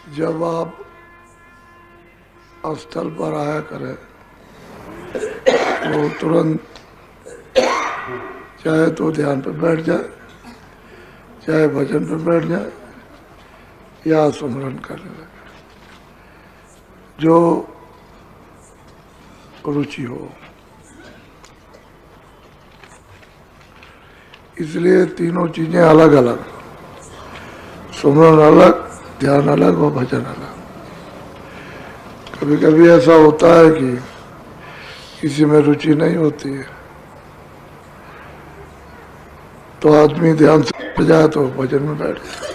जब आप स्थल पर आया करें तो तुरंत चाहे तो ध्यान पर बैठ जाए, चाहे भजन पर बैठ जाए या सुमरन करने लगे, जो रुचि हो। इसलिए तीनों चीजें अलग अलग, सुमरन अलग, ध्यान अलग और भजन अलग। कभी कभी ऐसा होता है कि किसी में रुचि नहीं होती है तो आदमी ध्यान से बैठ जाए तो भजन में बैठ जाए,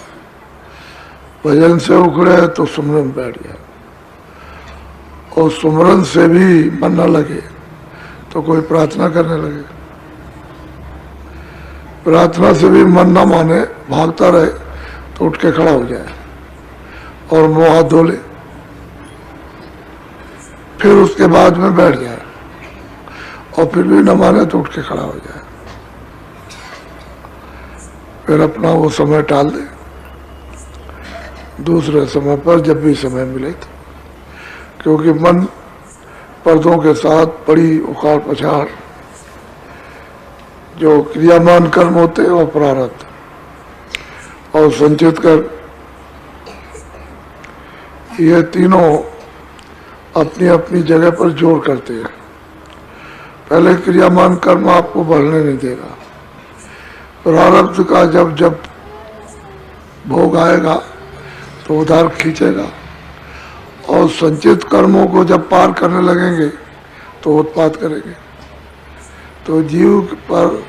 भजन से उखड़े तो सुमरन में बैठ जाए, और सुमरन से भी मन न लगे तो कोई प्रार्थना करने लगे, प्रार्थना से भी मन न माने भागता रहे तो उठ के खड़ा हो जाए और मुंह हाथ धो ले, फिर उसके बाद में बैठ जाए और फिर भी न माने तो उठ के खड़ा हो जाए, फिर अपना वो समय टाल दे, दूसरे समय पर जब भी समय मिले तो। क्योंकि मन पर्दों के साथ बड़ी उखाड़ पछाड़ जो क्रियामान कर्म होते हैं और प्रारब्ध और संचित कर, ये तीनों अपनी अपनी जगह पर जोर करते हैं। पहले क्रियामान कर्म आपको बढ़ने नहीं देगा, प्रारब्ध का जब जब भोग आएगा तो उधार खींचेगा, और संचित कर्मों को जब पार करने लगेंगे तो उत्पाद करेंगे। तो जीव पर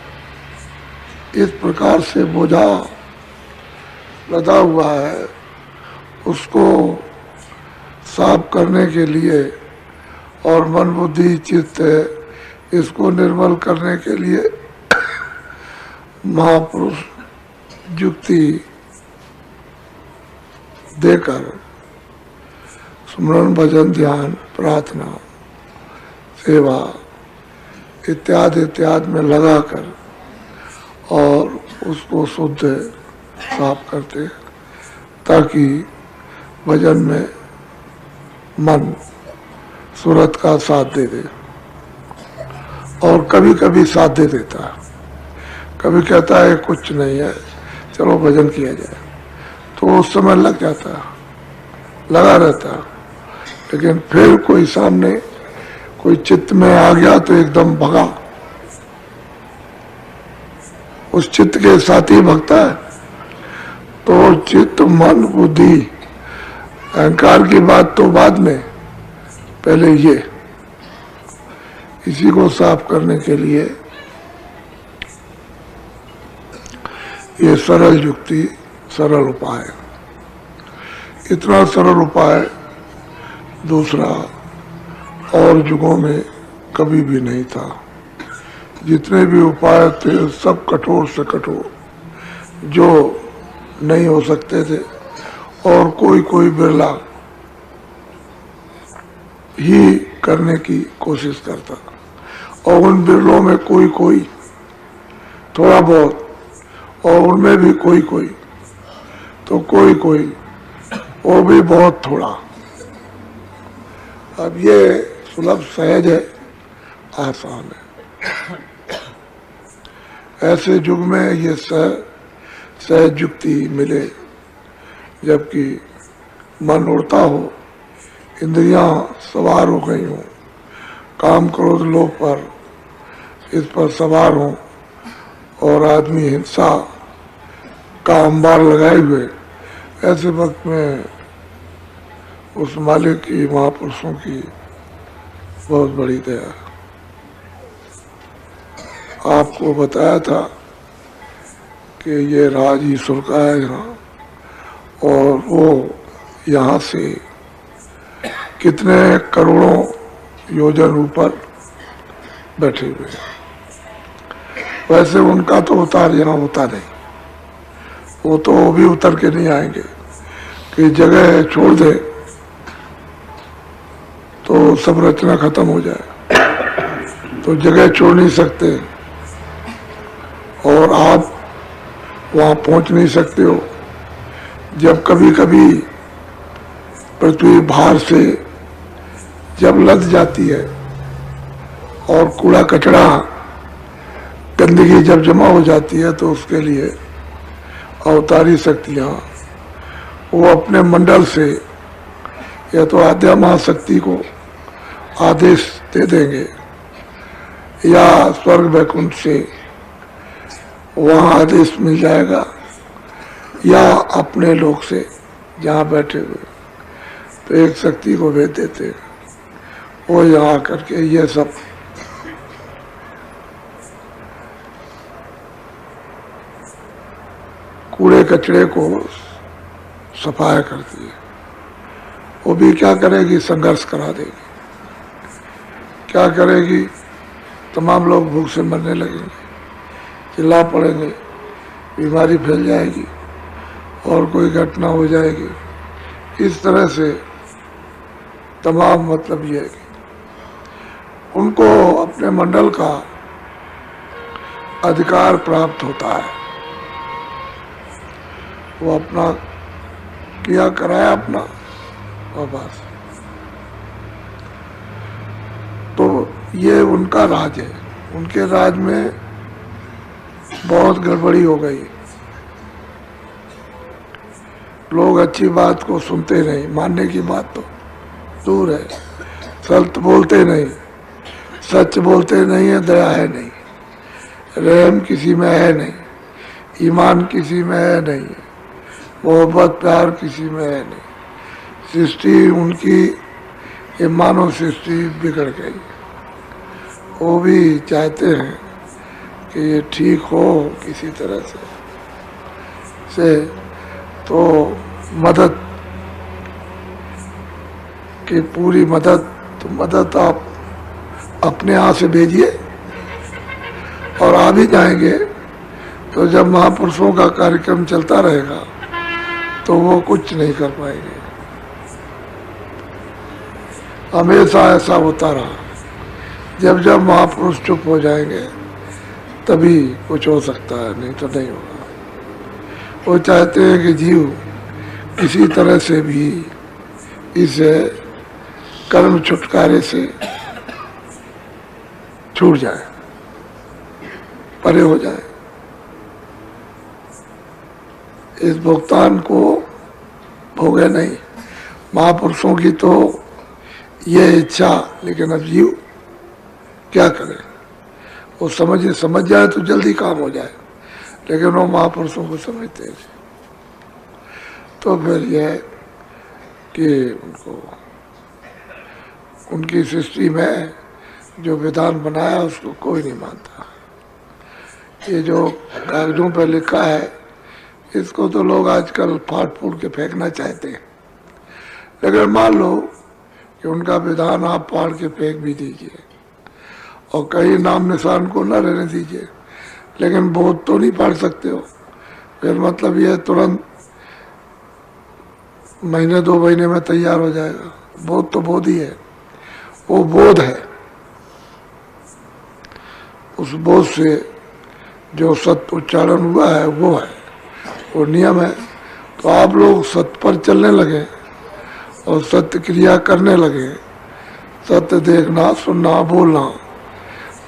इस प्रकार से बोझा लदा हुआ है, उसको साफ करने के लिए और मन बुद्धि चित्त इसको निर्मल करने के लिए महापुरुष युक्ति देकर सुमरन भजन ध्यान प्रार्थना सेवा इत्यादि इत्यादि में लगाकर और उसको शुद्ध साफ करते, ताकि भजन में मन सूरत का साथ दे दे। और कभी कभी साथ दे देता है, कभी कहता है कुछ नहीं है चलो भजन किया जाए, तो उस समय लग जाता है, लगा रहता है। लेकिन फिर कोई सामने कोई चित्त में आ गया तो एकदम भगा, उस चित्त के साथ ही भगता है। तो चित्त मन बुद्धि अहंकार की बात तो बाद में, पहले ये इसी को साफ करने के लिए ये सरल युक्ति, सरल उपाय, इतना सरल उपाय दूसरा और युगों में कभी भी नहीं था। जितने भी उपाय थे सब कठोर से कठोर, जो नहीं हो सकते थे, और कोई कोई बिरला ही करने की कोशिश करता, और उन बिरलों में कोई कोई थोड़ा बहुत, और उनमें भी कोई कोई, तो कोई कोई वो भी बहुत थोड़ा। अब ये सुलभ सहज है, आसान है। ऐसे युग में ये सहज युक्ति मिले, जबकि मन उड़ता हो, इंद्रियां सवार हो गई हो, काम क्रोध लोभ पर इस पर सवार हो, और आदमी हिंसा का अंबार लगाए हुए, ऐसे वक्त में उस मालिक की, महापुरुषों की बहुत बड़ी दया। आपको बताया था कि ये राज ईश्वर का है यहाँ, और वो यहाँ से कितने करोड़ों योजन ऊपर बैठे हुए। वैसे उनका तो उतार यहाँ होता नहीं, वो भी उतर के नहीं आएंगे कि जगह छोड़ दे तो सब रचना खत्म हो जाए, तो जगह छोड़ नहीं सकते, और आप वहाँ पहुँच नहीं सकते हो। जब कभी कभी पृथ्वी भार से जब लद जाती है और कूड़ा कचरा गंदगी जब जमा हो जाती है तो उसके लिए अवतारी शक्तियाँ वो अपने मंडल से या तो आद्या महाशक्ति को आदेश दे देंगे या स्वर्ग वैकुंठ से वहाँ आदेश मिल जाएगा या अपने लोग से जहाँ बैठे हुए तो एक शक्ति को भेज देते हैं, वो यहाँ करके ये सब कूड़े कचरे को सफाया करती है। वो भी क्या करेगी, संघर्ष करा देगी। क्या करेगी, तमाम लोग भूख से मरने लगेंगे, चिल्ला पड़ेंगे, बीमारी फैल जाएगी और कोई घटना हो जाएगी। इस तरह से तमाम मतलब ये है कि उनको अपने मंडल का अधिकार प्राप्त होता है। वो अपना किया कराया अपना और बस। तो ये उनका राज है। उनके राज में बहुत गड़बड़ी हो गई। लोग अच्छी बात को सुनते नहीं, मानने की बात तो दूर है, सत्य बोलते नहीं, सच बोलते नहीं है, दया है नहीं, रहम किसी में है नहीं, ईमान किसी में है नहीं, मोहब्बत प्यार किसी में है नहीं। सृष्टि उनकी ये मानव सृष्टि बिगड़ गई। वो भी चाहते हैं कि ये ठीक हो किसी तरह से तो मदद की पूरी मदद, तो मदद आप अपने यहाँ से भेजिए और आ भी जाएंगे। तो जब महापुरुषों का कार्यक्रम चलता रहेगा तो वो कुछ नहीं कर पाएंगे। हमेशा ऐसा होता रहा। जब जब महापुरुष चुप हो जाएंगे तभी कुछ हो सकता है, नहीं तो नहीं होगा। वो चाहते हैं कि जीव किसी तरह से भी इस कर्म छुटकारे से छूट जाए, परे हो जाए। इस भुगतान को भोगे नहीं। महापुरुषों की तो ये इच्छा, लेकिन अब जीव क्या करे। वो समझ जाए तो जल्दी काम हो जाए, लेकिन वो महापुरुषों को समझते हैं। तो फिर यह है कि उनको उनकी सृष्टि में जो विधान बनाया उसको कोई नहीं मानता। ये जो कागजों पर लिखा है इसको तो लोग आजकल फाड़ फूट के फेंकना चाहते हैं, लेकिन मान लो कि उनका विधान आप फाड़ के फेंक भी दीजिए और कहीं नाम निशान को न रहने दीजिए, लेकिन बोध तो नहीं पढ़ सकते हो। फिर मतलब यह तुरंत महीने 2 महीने में तैयार हो जाएगा। बोध तो बोध ही है, वो बोध है। उस बोध से जो सत्य उच्चारण हुआ है वो है, वो नियम है। तो आप लोग सत्य पर चलने लगे और सत्य क्रिया करने लगे, सत्य देखना, सुनना, बोलना,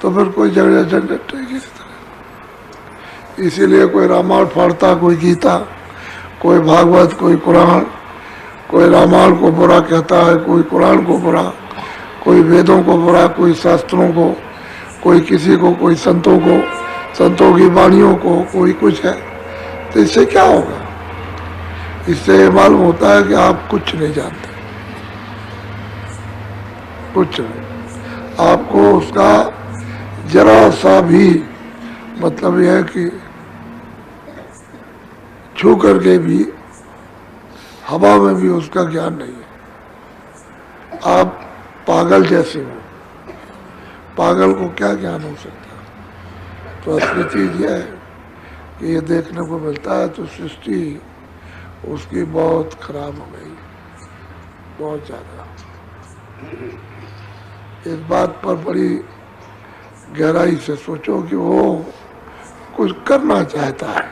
तो फिर कोई झंझट नहीं। इसीलिए कोई रामायण फाड़ता, कोई गीता, कोई भागवत, कोई कुरान, कोई रामायण को बुरा कहता है, कोई कुरान को बुरा, कोई वेदों को बुरा, कोई शास्त्रों को, कोई किसी को, कोई संतों को, संतों की वाणियों को, कोई कुछ है। तो इससे क्या होगा? इससे ये मालूम होता है कि आप कुछ नहीं जानते, कुछ नहीं। आपको उसका जरा सा भी मतलब यह है कि छू करके भी हवा में भी उसका ज्ञान नहीं है। आप पागल जैसे हो, पागल को क्या ज्ञान हो सकता है? तो असली चीज यह है कि ये देखने को मिलता है। तो सृष्टि उसकी बहुत खराब हो गई, बहुत ज्यादा। इस बात पर बड़ी गहराई से सोचो कि वो कुछ करना चाहता है,